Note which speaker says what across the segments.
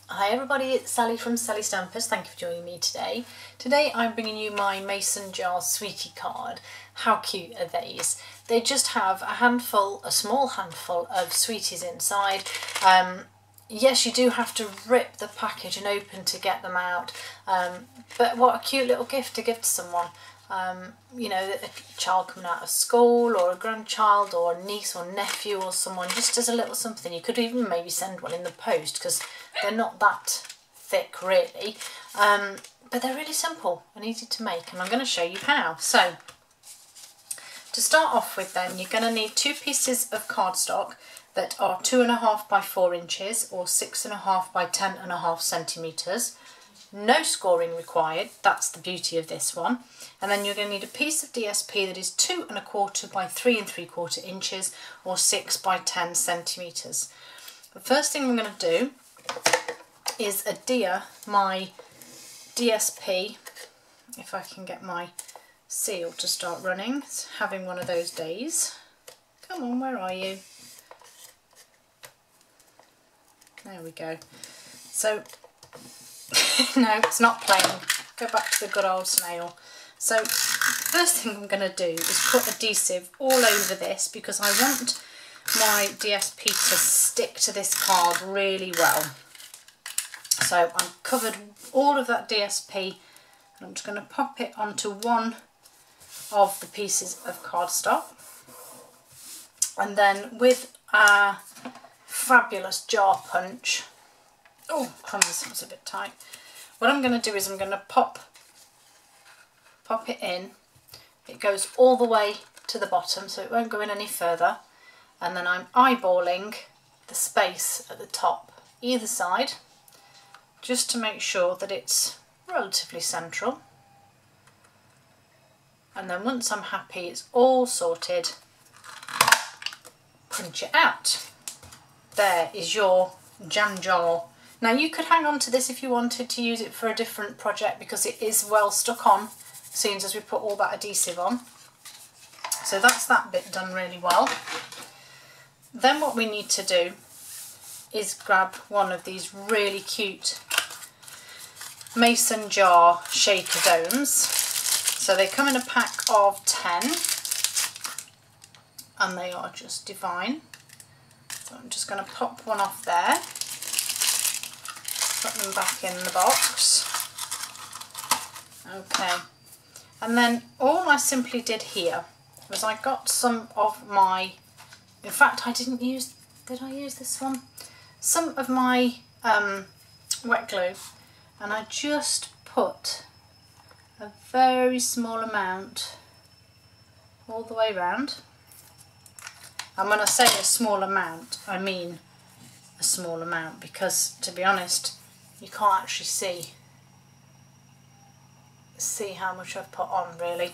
Speaker 1: Hi everybody, it's Sally from Sally Stampers. Thank you for joining me today. Today I'm bringing you my mason jar sweetie card. How cute are these? They just have a small handful of sweeties inside. Yes, you do have to rip the packaging open to get them out, but what a cute little gift to give to someone. You know, a child coming out of school, or a grandchild, or a niece or nephew, or someone, just as a little something. You could even maybe send one in the post because they're not that thick really, but they're really simple and easy to make, and I'm going to show you how. So to start off with then, you're going to need 2 pieces of cardstock that are 2.5 by 4 inches or 6.5 by 10.5 centimetres. No scoring required, that's the beauty of this one. And then you're going to need a piece of DSP that is 2.25 by 3.75 inches or 6 by 10 centimetres. The first thing I'm going to do is adhere my DSP, if I can get my seal to start running. It's having one of those days. Come on, where are you? There we go. So, no, it's not playing. Go back to the good old snail. So, first thing I'm going to do is put adhesive all over this because I want my DSP to stick to this card really well. So I've covered all of that DSP and I'm just going to pop it onto one of the pieces of cardstock, and then with our fabulous jar punch, oh crumbs, that was a bit tight, what I'm going to do is I'm going to pop it in. It goes all the way to the bottom so it won't go in any further, and then I'm eyeballing the space at the top either side just to make sure that it's relatively central. And then once I'm happy it's all sorted, punch it out. There is your jam jar. Now you could hang on to this if you wanted to use it for a different project because it is well stuck on as soon as we put all that adhesive on. So that's that bit done really well. Then what we need to do is grab one of these really cute mason jar shaker domes. So they come in a pack of 10 and they are just divine. So I'm just going to pop one off there, put them back in the box. Okay, and then all I simply did here was I got some of my, in fact I did I use this one? Some of my wet glue, and I just put a very small amount all the way around. And when I say a small amount, I mean a small amount, because to be honest, you can't actually see how much I've put on really.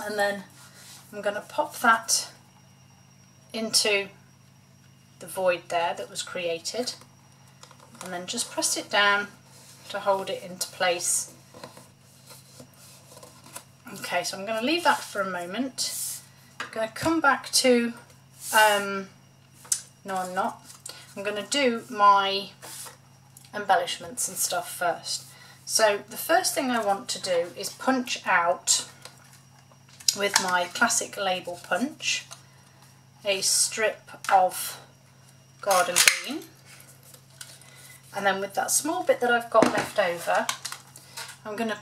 Speaker 1: And then I'm going to pop that into the void there that was created, and then just press it down to hold it into place. Okay, so I'm going to leave that for a moment. I'm going to come back to, no I'm not, I'm going to do my embellishments and stuff first. So the first thing I want to do is punch out with my classic label punch a strip of garden green, and then with that small bit that I've got left over, I'm going to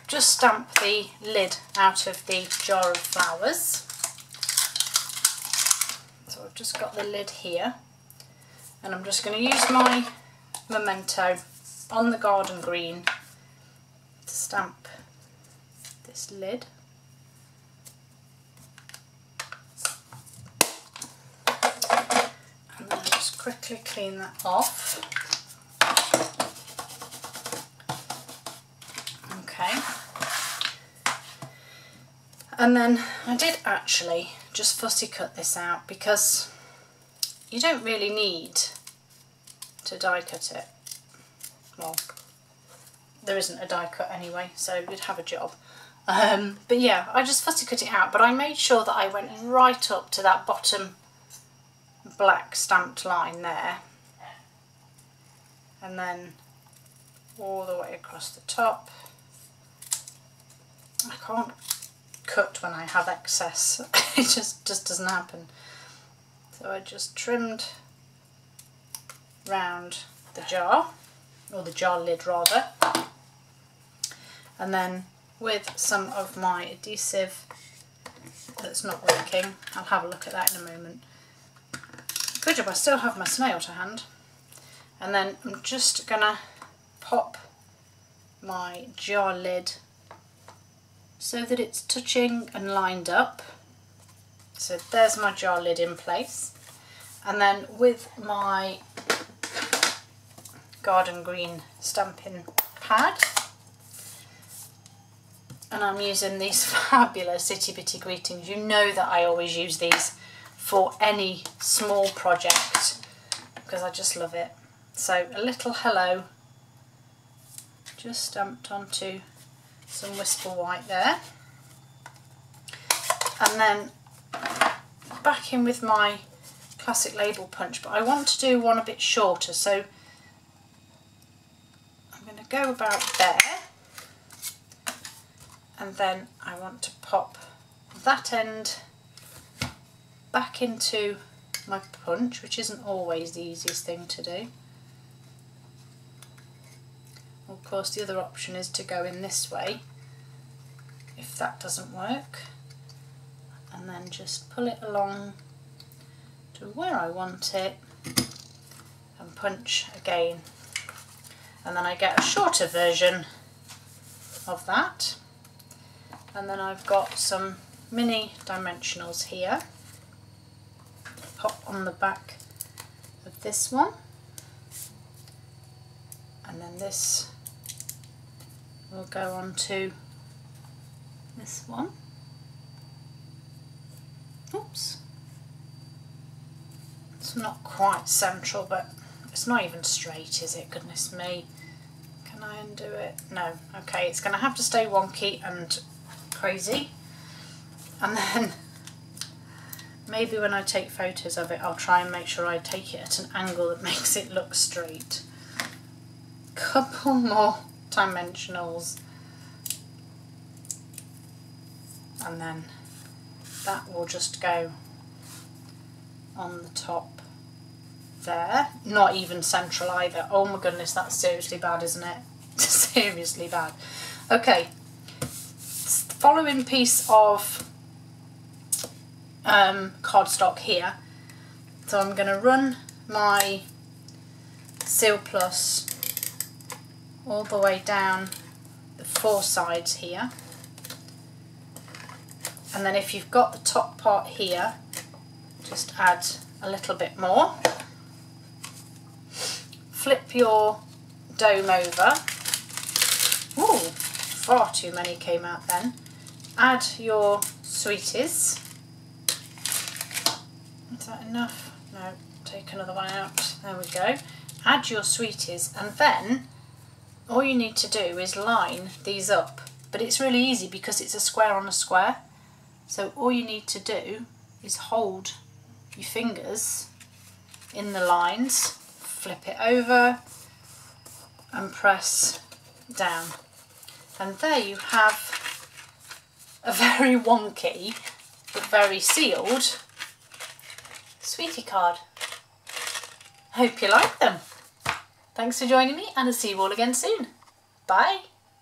Speaker 1: just stamp the lid out of the jar of flowers. So I've just got the lid here, and I'm just going to use my memento on the garden green to stamp this lid. And then I'll just quickly clean that off. Okay. And then I did actually just fussy cut this out because you don't really need to die cut it. Well, there isn't a die cut anyway, so you'd have a job. But yeah, I just fussy cut it out, but I made sure that I went right up to that bottom black stamped line there and then all the way across the top. I can't cut when I have excess. It just doesn't happen. So I just trimmed round the jar, or the jar lid rather, and then with some of my adhesive that's not working, I'll have a look at that in a moment. Good job I still have my snail to hand. And then I'm just gonna pop my jar lid so that it's touching and lined up. So there's my jar lid in place. And then with my garden green stamping pad, and I'm using these fabulous Itty Bitty Greetings. You know that I always use these for any small project because I just love it. So a little hello just stamped onto some Whisper White there, and then back in with my classic label punch, but I want to do one a bit shorter, so I'm going to go about there, and then I want to pop that end back into my punch, which isn't always the easiest thing to do. Of course, the other option is to go in this way if that doesn't work, and then just pull it along to where I want it and punch again, and then I get a shorter version of that. And then I've got some mini dimensionals here, pop on the back of this one, and then this will go on to this one. Oops, it's not quite central, but it's not even straight, is it? Goodness me. Can I undo it? No. Okay, it's going to have to stay wonky and crazy. And then maybe when I take photos of it, I'll try and make sure I take it at an angle that makes it look straight. Couple more dimensionals, and then that will just go on the top there. Not even central either. Oh my goodness, that's seriously bad, isn't it? Seriously bad. Okay, the following piece of cardstock here. So I'm going to run my Seal Plus all the way down the four sides here, and then if you've got the top part here, just add a little bit more. Flip your dome over. Ooh, far too many came out then. Add your sweeties. Is that enough? No, take another one out. There we go. Add your sweeties, and then all you need to do is line these up, but it's really easy because it's a square on a square. So all you need to do is hold your fingers in the lines, flip it over and press down, and there you have a very wonky but very sealed sweetie card. Hope you like them. Thanks for joining me, and I'll see you all again soon. Bye.